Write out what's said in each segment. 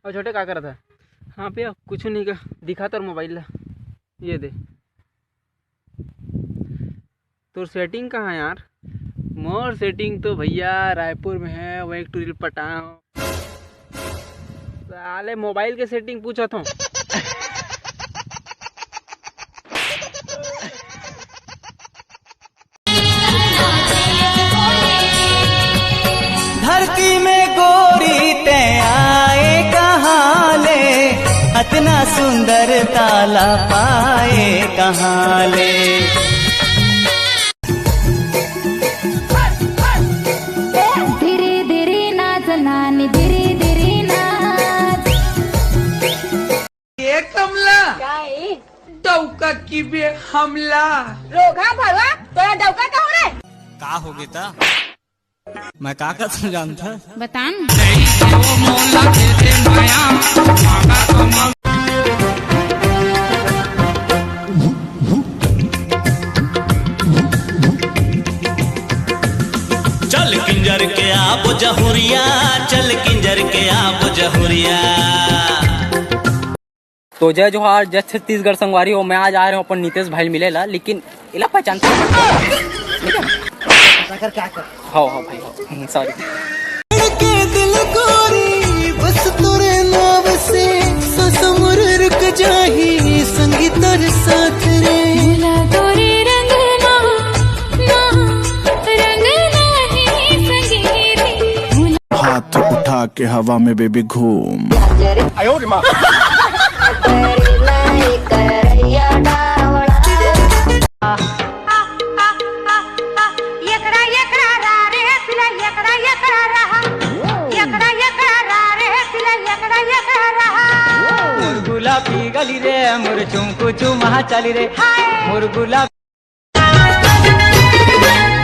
और छोटे क्या कर रहा था? हाँ भैया कुछ नहीं का दिखा तो मोबाइल ला ये दे। तो सेटिंग कहाँ है यार? मोर सेटिंग तो भैया रायपुर में है, वही एक टूरिल पटाओ साले मोबाइल के सेटिंग पूछा था। धरती में गोरी ते आए कहाँ ले, इतना सुंदर ताला पाए कहाँ ले। धीरे धीरे नाच नानी धीरे धीरे नाच। ये कमला काय डौका की बे हमला रोगा भरवा तोरा डौका का हो रे? का हो गया मैं का जानता बतान चल किंजर के आप जहुरिया, चल किंजर के आप जहुरिया। तो जय जोहार, जय छत्तीसगढ़ संगवारी हो। मैं आज आ रहा हूँ अपन नीतीश भाई मिलेला, लेकिन इला पहचानता क्या कर हाँ भाई सॉरी। के दिल गोरी बस तोरे नाव से ससुर रुक जाही संगीतर साथ रे। भूला तोरे रंग ना रंग नहीं संगीत। हाथ उठा के हवा में बेबी घूम। मुरगुला पी गली रे मुर चुमकू चुमा चली रे मुरगुला।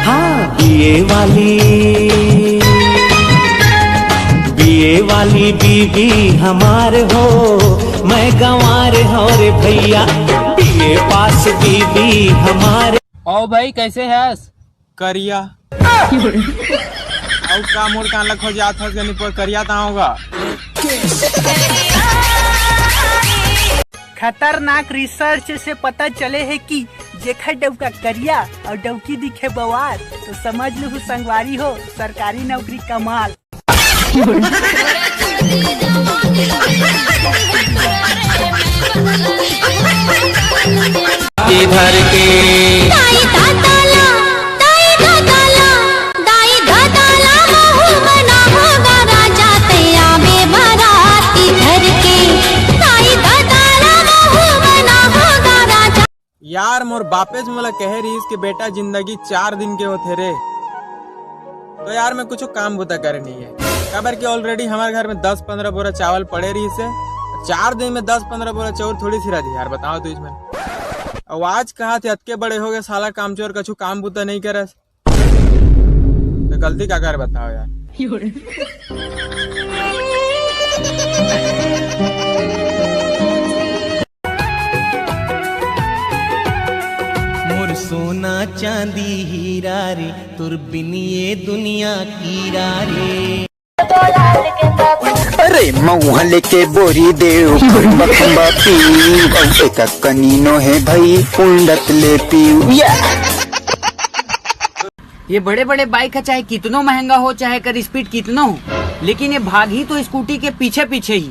हाँ बीए वाली बीबी हमार हो, मैं गंवार हो रे भैया। बीए पास बीबी हमारे। ओ भाई कैसे है? करिया और का मोड़ का लग हो जाता है जनी पर करिया ता होगा। खतरनाक रिसर्च से पता चले है कि जेखर डौका करिया और डौकी दिखे बवाल तो समझ लो संगवारी हो सरकारी नौकरी कमाल। इधर के यार मोर बापेज मोला कह रही इसके बेटा जिंदगी 4 दिन के होते रे। तो यार मैं कुछ काम बुता करनी है खबर कि ऑलरेडी हमारे घर में 10-15 बोरा चावल पड़े रही से 4 दिन में 10-15 बोरा चावल थोड़ी सी रही यार बताओ तो इसमें। और आज कहा थे अतके बड़े हो गए साला काम चोर कछु काम बुता नहीं करे तो गलती क्या कर बताओ यार। मोर सोना चांदी हीरा रे तुर बिन ये दुनिया कीरा रे। अरे मऊहा लेके बोरी देव बखम्बा पी एक कनीनो है भाई उंडत ले पीऊ। ये बड़े बड़े बाइक है, चाहे कितनो महंगा हो चाहे कर स्पीड कितना हो, लेकिन ये भाग ही तो स्कूटी के पीछे पीछे ही।